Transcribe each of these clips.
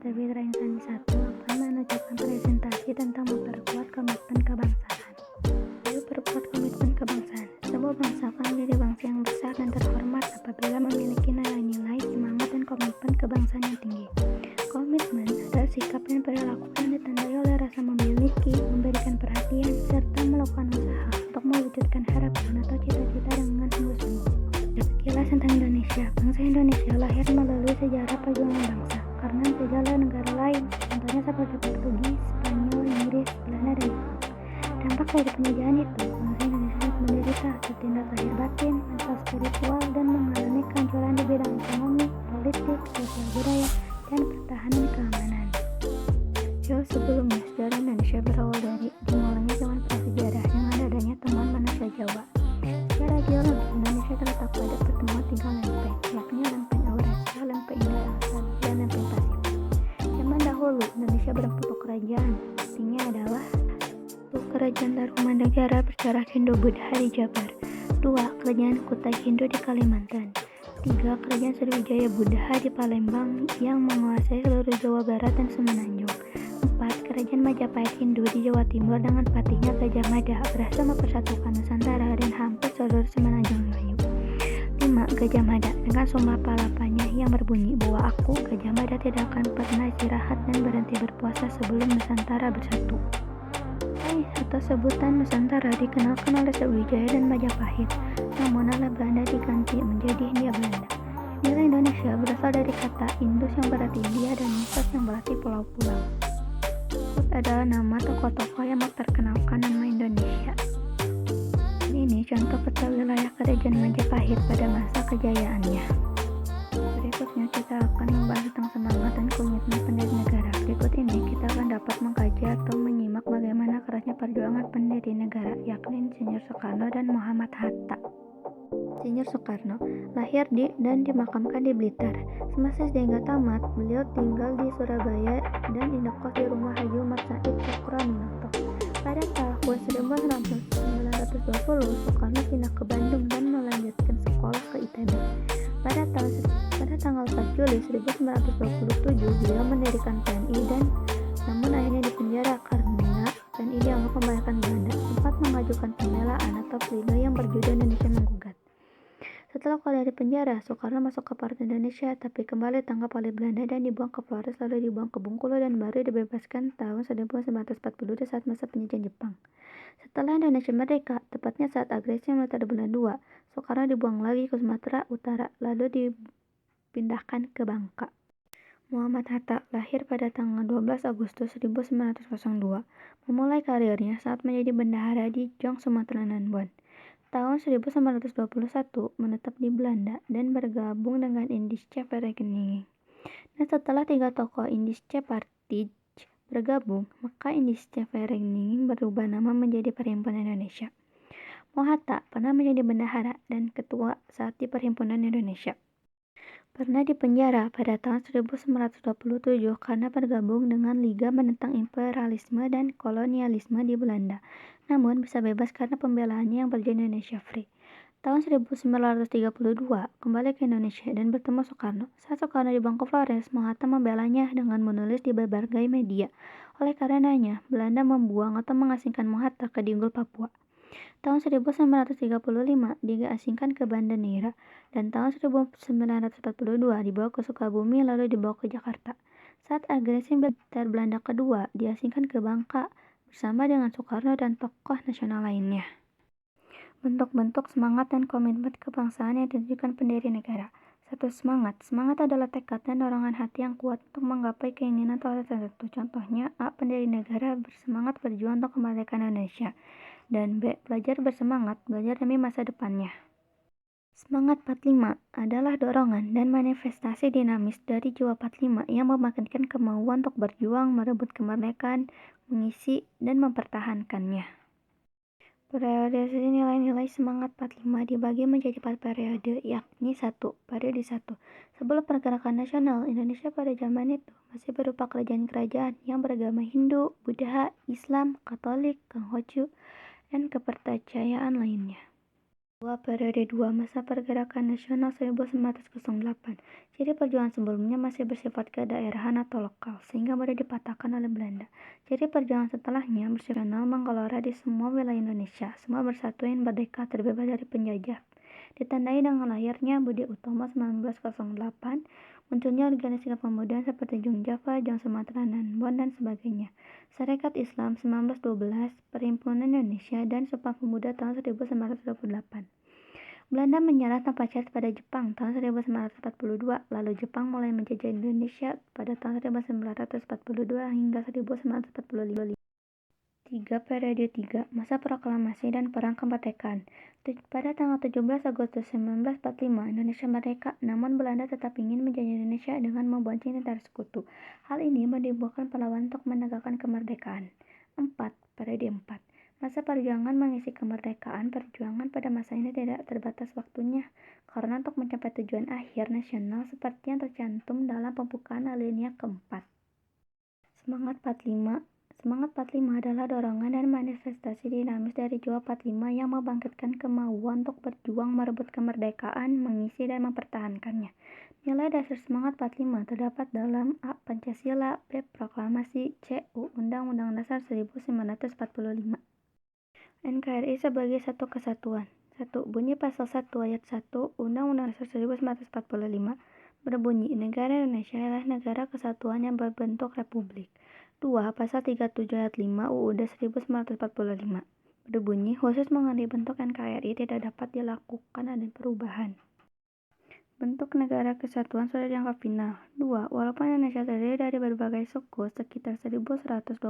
Tabitra Insani 1 akan menunjukkan presentasi tentang memperkuat komitmen kebangsaan. Ayo perkuat komitmen kebangsaan. Sebuah bangsa akan menjadi bangsa yang besar dan terhormat apabila memiliki nilai-nilai, semangat, dan komitmen kebangsaan yang tinggi. Komitmen adalah sikap dan perilaku yang ditandai oleh rasa memiliki, memberikan perhatian, serta melakukan usaha untuk mewujudkan harapan atau cita-cita dengan sungguh-sungguh. Sekilas tentang Indonesia. Bangsa Indonesia lahir melalui sejarah perjuangan bangsa karena menjajah negara lain, contohnya seperti Portugis, Spanyol, Inggris, Belanda, dan Jepang. Dampak dari penjajahan itu, bangsa Indonesia menderita tertindas lahir batin, mental spiritual, dan mengalami kehancuran di bidang ekonomi, politik, sosial budaya, dan pertahanan keamanan. Jauh sebelumnya, sejarah Indonesia berawal dari dimulainya zaman prasejarah dengan adanya temuan manusia Jawa. Secara geologi, Indonesia terletak pada pertemuan tiga lempeng, yakni lempeng Eurasia, lempeng Indo-Asia, dan lempeng Pasifik. Zaman dahulu, Indonesia berbentuk kerajaan. Artinya adalah 1. Kerajaan Tarumanegara bercorak Hindu-Buddha di Jabar. 2. Kerajaan Kutai Hindu di Kalimantan. 3. Kerajaan Sriwijaya Buddha di Palembang yang menguasai seluruh Jawa Barat dan Semenanjung. 4. Kerajaan Majapahit Hindu di Jawa Timur dengan patihnya Gajah Mada berhasil mempersatukan Nusantara dan hampir seluruh Semenanjung Melayu. 5. Gajah Mada dengan sumpah palapanya yang berbunyi bahwa aku, Gajah Mada, tidak akan pernah istirahat dan berhenti berpuasa sebelum Nusantara bersatu. Atau sebutan Nusantara dikenalkan oleh Sriwijaya dan Majapahit, namun oleh Belanda diganti menjadi Hindia Belanda. Nilai Indonesia berasal dari kata Indus yang berarti India dan Nusa yang berarti pulau-pulau. Adalah nama tokoh-tokoh yang memperkenalkan nama Indonesia. Ini contoh peta wilayah kerajaan Majapahit pada masa kejayaannya. Berikutnya kita akan membahas tentang semangat dan komitmen pendiri negara. Berikut ini kita akan dapat mengkaji atau menyimak bagaimana kerasnya perjuangan pendiri negara, yakni Insinyur Soekarno dan Muhammad Hatta. Insinyur Soekarno lahir dan dimakamkan di Blitar. Semasa SD hingga tamat, beliau tinggal di Surabaya dan indekos di rumah Haji Umar Said Cokroaminoto. Pada tahun 1920, Soekarno pindah ke Bandung dan melanjutkan sekolah ke ITB. Pada tanggal 4 Juli 1927, beliau mendirikan PNI namun akhirnya dipenjara karena PNI dianggap membahayakan Belanda. Sempat mengajukan pembelaan atau pledoi yang berjudul Indonesia Menggugat. Setelah keluar dari penjara, Soekarno masuk ke Partai Indonesia, tapi kembali ditangkap oleh Belanda dan dibuang ke Flores, lalu dibuang ke Bengkulu dan baru dibebaskan tahun 1942 saat masa penjajahan Jepang. Setelah Indonesia merdeka, tepatnya saat agresi militer Belanda II, Soekarno dibuang lagi ke Sumatera Utara, lalu dipindahkan ke Bangka. Muhammad Hatta lahir pada tanggal 12 Agustus 1902, memulai karirnya saat menjadi bendahara di Jong, Sumatera Ambon. Tahun 1921 menetap di Belanda dan bergabung dengan Indische Vereniging. Dan setelah 3 tokoh Indische Partij bergabung, maka Indische Vereniging berubah nama menjadi Perhimpunan Indonesia. Hatta pernah menjadi bendahara dan ketua saat di Perhimpunan Indonesia. Pernah dipenjara pada tahun 1927 karena bergabung dengan Liga menentang imperialisme dan kolonialisme di Belanda. Namun bisa bebas karena pembelaannya yang berjudul Indonesia Free. Tahun 1932 kembali ke Indonesia dan bertemu Soekarno. Saat Soekarno dibuang ke Flores, Hatta membelanya dengan menulis di berbagai media. Oleh karenanya, Belanda membuang atau mengasingkan Hatta ke Dinggul, Papua. Tahun 1935 diasingkan ke Banda Neira dan tahun 1942 dibawa ke Sukabumi lalu dibawa ke Jakarta. Saat agresi militer Belanda kedua, diasingkan ke Bangka bersama dengan Soekarno dan tokoh nasional lainnya. Bentuk-bentuk semangat dan komitmen kebangsaan yang ditunjukkan pendiri negara. 1. Semangat. Semangat adalah tekad dan dorongan hati yang kuat untuk menggapai keinginan tertentu. Contohnya, A. Pendiri negara bersemangat berjuang untuk kemerdekaan Indonesia. Dan B. Pelajar bersemangat belajar demi masa depannya. Semangat 45 adalah dorongan dan manifestasi dinamis dari jiwa 45 yang membangkitkan kemauan untuk berjuang, merebut kemerdekaan, mengisi, dan mempertahankannya. Periodisasi nilai-nilai semangat 45 dibagi menjadi 4 periode, yakni 1. Periode 1. Sebelum pergerakan nasional, Indonesia pada zaman itu masih berupa kerajaan-kerajaan yang beragama Hindu, Buddha, Islam, Katolik, Konghucu, dan kepercayaan lainnya. Periode 2 Masa Pergerakan Nasional 1908. Jadi perjuangan sebelumnya masih bersifat kedaerahan atau lokal, sehingga mudah dipatahkan oleh Belanda. Jadi perjuangan setelahnya bersifat nasional menggelora di semua wilayah Indonesia, semua bersatu ingin merdeka terbebas dari penjajah. Ditandai dengan lahirnya Budi Utomo 1908, munculnya organisasi kepemudaan seperti Jong Java, Jong Sumatera Nanbon, dan sebagainya. Sarekat Islam 1912, Perhimpunan Indonesia, dan Sumpah Pemuda tahun 1928. Belanda menyerah tanpa syarat pada Jepang tahun 1942, lalu Jepang mulai menjajah Indonesia pada tahun 1942 hingga 1945. 3. Periode 3 Masa Proklamasi dan Perang Kemerdekaan. Pada tanggal 17 Agustus 1945, Indonesia merdeka, namun Belanda tetap ingin menjajah Indonesia dengan membonceng tentara sekutu. Hal ini menimbulkan perlawanan untuk menegakkan kemerdekaan. 4. Periode 4 Masa perjuangan mengisi kemerdekaan. Perjuangan pada masa ini tidak terbatas waktunya, karena untuk mencapai tujuan akhir nasional seperti yang tercantum dalam pembukaan alinea keempat. Semangat 45 Semangat 45 adalah dorongan dan manifestasi dinamis dari jiwa 45 yang membangkitkan kemauan untuk berjuang merebut kemerdekaan, mengisi dan mempertahankannya. Nilai dasar semangat 45 terdapat dalam A. Pancasila, B. Proklamasi, C. Undang-Undang Dasar 1945. NKRI sebagai satu kesatuan. 1. Bunyi pasal 1 ayat 1 Undang-Undang Dasar 1945 berbunyi, negara Indonesia adalah negara kesatuan yang berbentuk republik. 2. Pasal 37 ayat 5 UUD 1945 berbunyi, khusus mengenai bentuk NKRI tidak dapat dilakukan ada perubahan. Bentuk negara kesatuan sudah dianggap final. 2. Walaupun Indonesia terdiri dari berbagai suku, sekitar 1128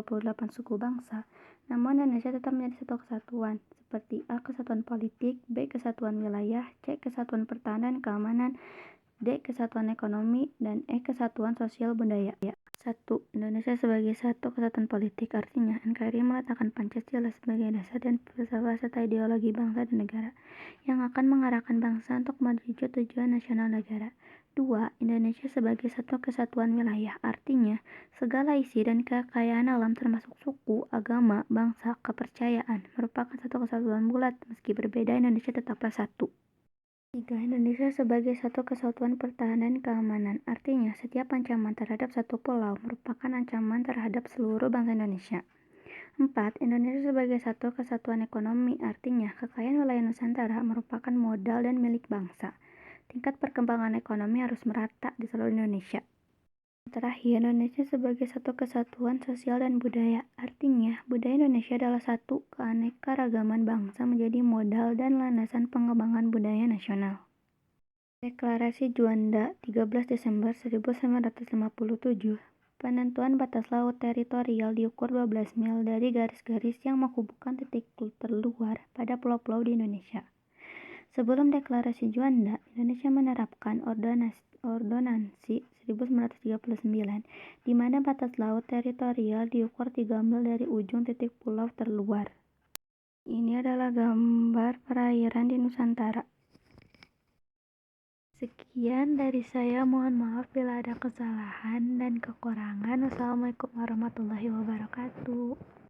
suku bangsa, namun Indonesia tetap menjadi satu kesatuan, seperti A. Kesatuan politik, B. Kesatuan wilayah, C. Kesatuan pertahanan dan keamanan, D. Kesatuan ekonomi, dan E. Kesatuan sosial budaya. 1. Indonesia sebagai satu kesatuan politik, artinya NKRI meletakkan Pancasila sebagai dasar dan filsafat serta ideologi bangsa dan negara yang akan mengarahkan bangsa untuk menuju tujuan nasional negara. 2. Indonesia sebagai satu kesatuan wilayah, artinya segala isi dan kekayaan alam termasuk suku, agama, bangsa, kepercayaan merupakan satu kesatuan bulat, meski berbeda Indonesia tetaplah satu. 3. Indonesia sebagai satu kesatuan pertahanan keamanan, artinya setiap ancaman terhadap satu pulau merupakan ancaman terhadap seluruh bangsa Indonesia. 4. Indonesia sebagai satu kesatuan ekonomi, artinya kekayaan wilayah Nusantara merupakan modal dan milik bangsa. Tingkat perkembangan ekonomi harus merata di seluruh Indonesia. Terakhir, Indonesia sebagai satu kesatuan sosial dan budaya, artinya budaya Indonesia adalah satu keanekaragaman bangsa menjadi modal dan landasan pengembangan budaya nasional. Deklarasi Juanda 13 Desember 1957. Penentuan batas laut teritorial diukur 12 mil dari garis-garis yang menghubungkan titik terluar pada pulau-pulau di Indonesia. Sebelum Deklarasi Juanda, Indonesia menerapkan Ordonansi 1939, di mana batas laut teritorial diukur 3 mil dari ujung titik pulau terluar. Ini adalah gambar perairan di Nusantara. Sekian dari saya, mohon maaf bila ada kesalahan dan kekurangan. Wassalamualaikum warahmatullahi wabarakatuh.